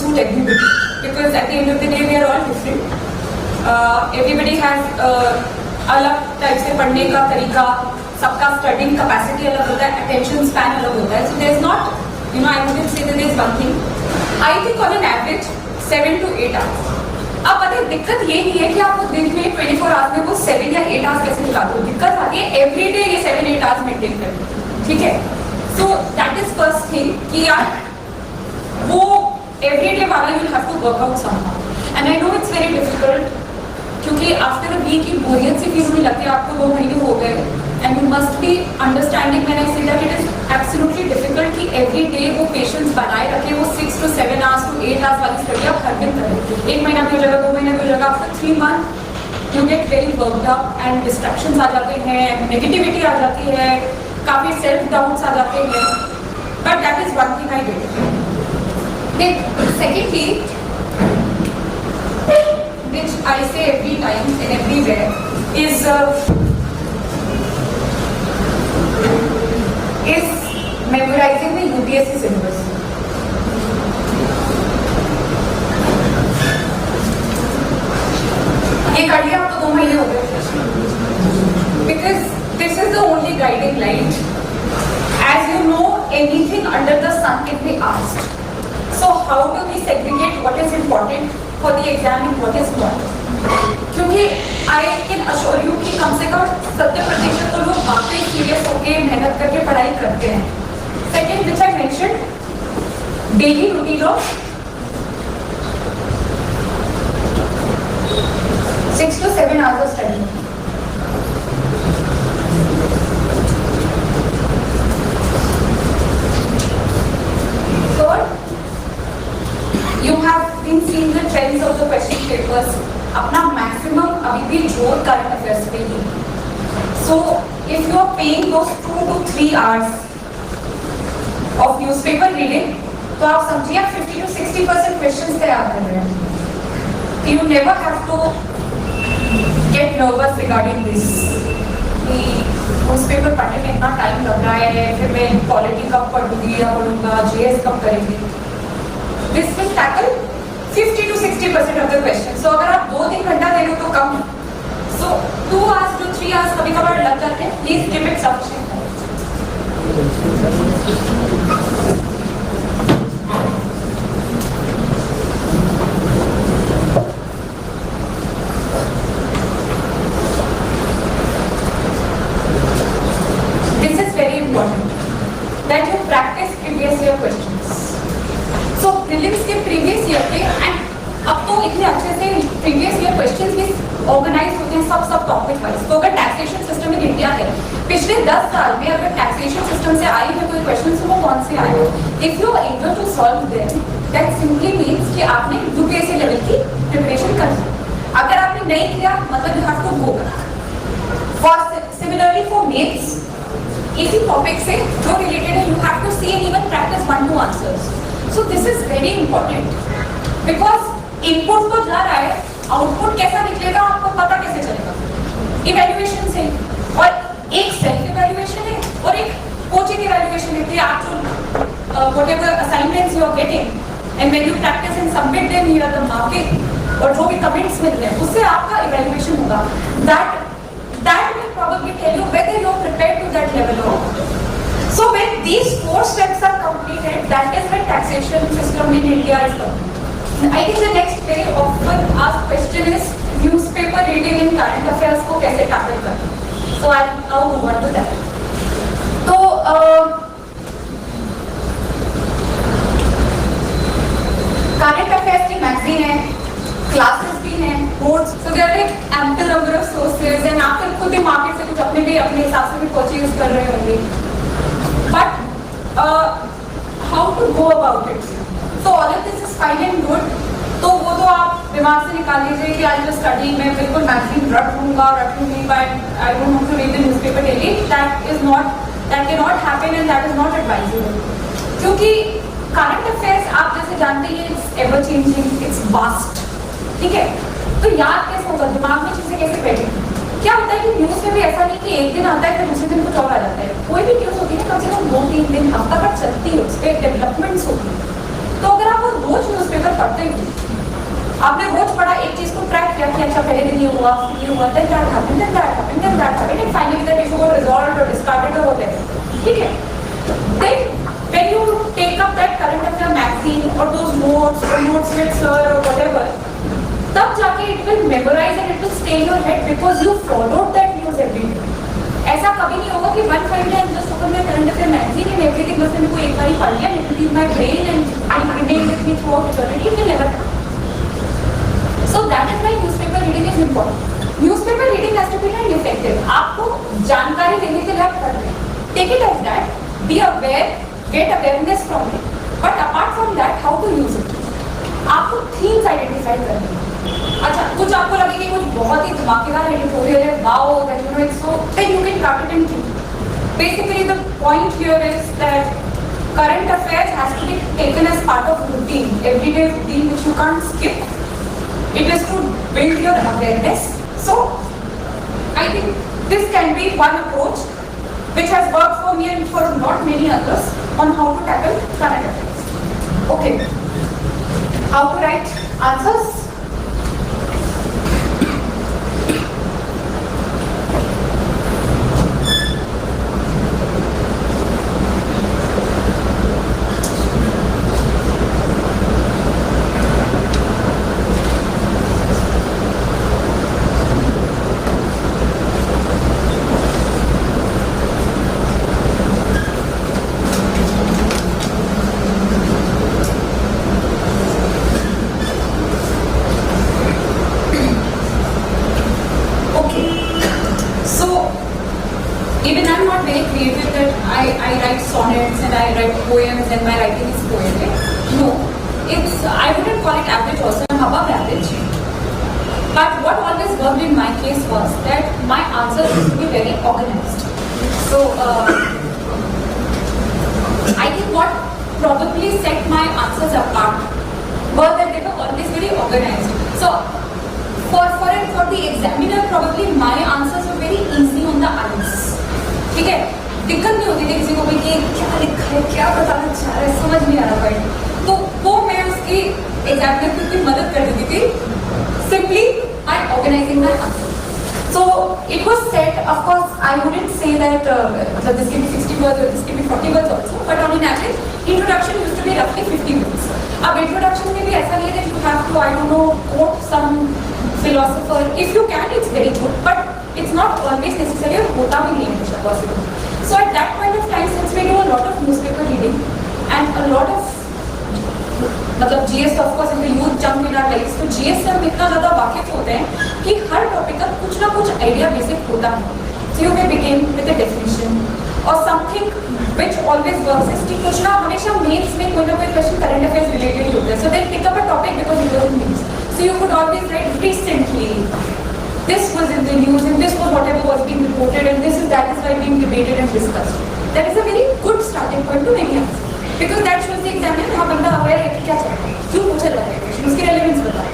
suit everybody, because at the end of the day we are all different. Everybody has अलग type से पढ़ने का तरीका, सबका स्टडिंग कैपेसिटी अलग होता है, अटेंशन स्पैन अलग होता है. So there is not, you know, I wouldn't say that there is one thing. I think on an average 7 to 8 hours. अब पता है दिक्कत ये नहीं है कि आप दिन में 24 आवर्स में वो 7 या 8 आवर्स कैसे निकाल दो. दिक्कत आती है एवरीडे ये 7-8 आवर्स मेंटेन करना. ठीक है, so that is first thing कि यार वो एवरीडे वाला you have to work out somehow. And I know it's very difficult, क्योंकि आफ्टर अ वीक की बोरियत सी फील होने लगती है. आपको 2 महीने हो गए and you must be understanding when I say that it is absolutely difficult कि एवरी डे वो पेशेंस बनाए रखे. वो 6 to 7 hours to 8 hours वाली स्टडी आप हर दिन करें. 1 महीना भी हो जाएगा, 2 महीना भी हो जाएगा, after 3 months you get very worked up and distractions आ जाते हैं, नेगेटिविटी आ जाती है, काफी सेल्फ डाउट्स आ जाते हैं. But that is one thing I did. Secondly, which I say every time and everywhere, is memorizing the UPSC syllabus. ये कर लिया आपको 2 महीने हो गए, because this is the only guiding light. As you know, anything under the sun can be asked. So how do we segregate what is important for the exam and what is not? क्योंकि I can assure you कि कम से कम 70% तो लोग वाकई serious होके मेहनत करके पढ़ाई करते हैं. Second, which I mentioned, daily routine of 6 to 7 hours of study. Third, you have been seeing the trends of the question papers. अपना maximum अभी भी जोर current affairs पे ही. So if you are paying those 2 to 3 hours of newspaper reading, तो आप समझिए 50 to 60% questions तैयार कर रहे हैं. You never have to get nervous regarding this. कि newspaper पढ़ने में इतना टाइम लग रहा है, फिर मैं पॉलिटी कब पढ़ूंगी या पढ़ूंगा, GS कब करेंगी. This will tackle 50 to 60% of the questions. So अगर आप 2-3 घंटा दे रहे हो तो कम. So 2 hours to 3 hours कभी कभार लग जाते हैं. Please keep it sufficient. This is very important that you practice previous year questions. So prelims के previous year के and अब तो इतने अच्छे से previous year questions भी organize होते हैं सब topic wise. तो अगर taxation system in India है, पिछले 10 साल में अगर taxation system से आई है कोई questions तो वो कौन से आए? If you are able to solve them, that simply means कि आपने UPSC level की preparation कर ली. अगर आपने नहीं किया मतलब you have to go back. Similarly for mains, इसी topic से जो related है you have to see and even practice 1-2 answers. So this is very important because input तो जा रहा है, output कैसा निकलेगा आपको पता कैसे चलेगा? Evaluation से, और एक self evaluation है और एक coaching evaluation है कि actual whatever assignments you are getting and when you practice and submit them here the marking और जो भी comments मिल रहे हैं उससे आपका evaluation होगा. That will probably tell you whether you are prepared to that level or not. So when these 4 steps are completed, that is when taxation system in India is complete. I think the next very often asked question is newspaper reading in current affairs को कैसे tackle करें. So I'll now move on to that. तो current affairs की magazine है, classes भी हैं, boards. So there are like ample number of sources and आप खुद ही market से कुछ अपने हिसाब से भी कोचिंग यूज कर रहे होंगे. But how to go about it? So all of this is fine and good. तो वो तो आप दिमाग से निकाल लीजिए कि आज जो स्टडी मैं बिल्कुल मैगजीन रट लूँगी but I don't want to read the newspaper daily. That cannot happen and that is not advisable. क्योंकि current affairs आप जैसे जानते हैं it's ever changing, it's vast. ठीक है? तो याद कैसे होगा, दिमाग में चीजें कैसे बैठेंगी? क्या होता है कि न्यूज में भी ऐसा नहीं कि एक दिन आता है फिर दूसरे दिन कुछ और आ जाता है. कोई भी न्यूज होती है कम से कम 2-3 दिन हफ्ता भर चलती है, उस पर डेवलपमेंट्स होती है. तो अगर आप रोज न्यूज न्यूज़पेपर पढ़ते ही नहीं। आपने रोज पढ़ा एक चीज को ट्रैक किया कि अच्छा पहले दिन ये हुआ then that happened, then that happened, then that happened, and finally that issue was resolved or discarded or whatever. ठीक है? Then when you take up that current affair magazine or those notes or notes with sir or whatever, तब जाके it will memorize and it will stay in your head because you followed that news every day. ऐसा कभी नहीं होगा कि one fine day just open my current affair magazine and everything बस मैंने को एक बार ही पढ़ लिया, it will be in my brain and it will remain with me throughout eternity. It will never happen. So that is why newspaper reading is important. Newspaper reading has to be very effective. आपको जानकारी देने के लिए आप पढ़ रहे हैं. Take it as that. Be aware. Get awareness from it. But apart from that, how to use it? आपको themes identify करने हैं. अच्छा, कुछ आपको लगेगा कि कुछ बहुत ही धमाकेदार एडिटोरियल है. Wow, that you know it's so. Then you can cut it in two. Basically, the point here is that current affairs has to be taken as part of routine, everyday routine which you can't skip. It is to build your awareness. So, I think this can be one approach which has worked for me and for not many others on how to tackle current affairs. Okay. How to write answers? Even I'm not very creative that I write sonnets and I write poems and my writing is poetic. No, I wouldn't call it average also, I'm above average. But what always worked in my case was that my answers used to be very organized. So I think what probably set my answers apart was that they were always very organized. So for the examiner, probably my answers were very easy on the eyes. ठीक है, दिक्कत नहीं होती थी किसी को भी कि क्या लिखा है, क्या बताना चाह रहा है, समझ नहीं आ रहा पॉइंट. तो वो मैं उसकी एग्जामिनर की उसकी मदद कर देती थी simply by organizing my answer. So it was set, of course I wouldn't say that this can be 60 words or this can be 40 words also, but on an average introduction used to be roughly 50 words. अब introduction में भी ऐसा नहीं है that you have to, I don't know, quote some philosopher. If you can, it's very good, but it's not always necessary और होता भी नहीं है possible. So at that point of time, since we do a lot of newspaper reading and a lot of मतलब GS of course in the youth jump in our lives, तो GS से हम इतना ज़्यादा वाकिफ होते हैं कि हर टॉपिक का कुछ ना कुछ आइडिया बेसिक होता है. So you may begin with a definition or something which always works is कि कुछ ना हमेशा मेंस में कोई ना कोई क्वेश्चन करंट अफेयर्स रिलेटेड ही होता है. So then pick up a topic because you don't means. So you could always write recently. This was in the news and this was whatever was being reported and that is why being debated and discussed. That is a very good starting point to many answers because that shows the examiner हाँ बंदा aware है कि क्या चल रहा है, क्यों पूछा जा रहा है क्वेश्चन, उसकी relevance बताए.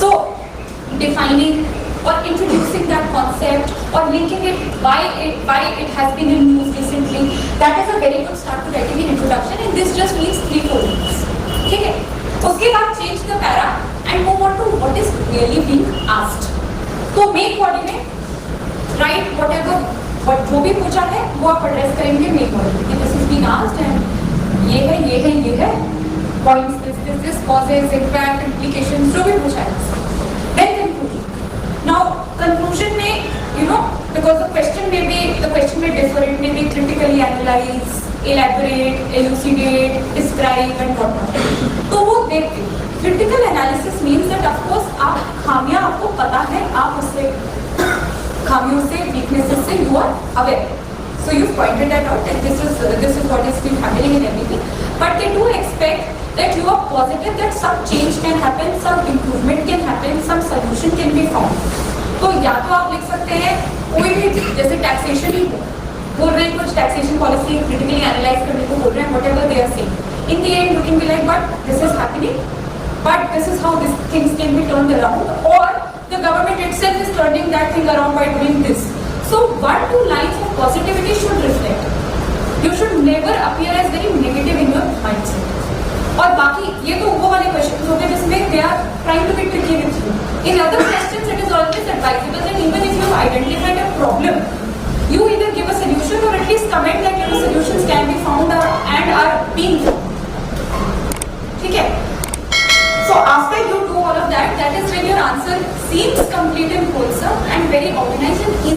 So defining or introducing that concept or linking it why it has been in news recently, that is a very good start to writing an introduction and this just needs 3-4 minutes. ठीक है, उसके बाद change the para and move on to what is really being asked. तो make body में right whatever जो भी पूछा है वो आप एड्रेस करेंगे मेक बॉडी में. This is being asked and ये है points this causes impact implications जो भी पूछा है. Then conclusion. नाउ कंक्लूजन में you know because the question में differ, it may be critically analyse, elaborate, elucidate, describe and what. तो वो देखते critical analysis means that of course आप खामियां आपको पता है, आप उससे खामियों से वीकनेसेस से you are aware. So you pointed that out that this is what is being happening in everything, but they do expect that you are positive that some change can happen, some improvement can happen, some solution can be found. तो या तो आप लिख सकते हैं कोई भी जैसे टैक्सेशन ही बोल रहे हैं, कुछ टैक्सेशन पॉलिसी क्रिटिकली एनालाइज करने को बोल रहे हैं, whatever they are saying. In the end you can be like but this is happening, but this is how these things can be turned around, or the government itself is turning that thing around by doing this. So 1-2 lines of positivity should reflect. You should never appear as very negative in your mindset. और बाकी ये तो वो वाले question हो गए जिसमें they are trying to be tricky with you. In other questions it is always advisable that even if you identified a problem, you either give a solution or at least comment that your solutions can be found and are being found. ठीक है? So after you do all of that, that is when your answer seems complete and wholesome and very organized and easy.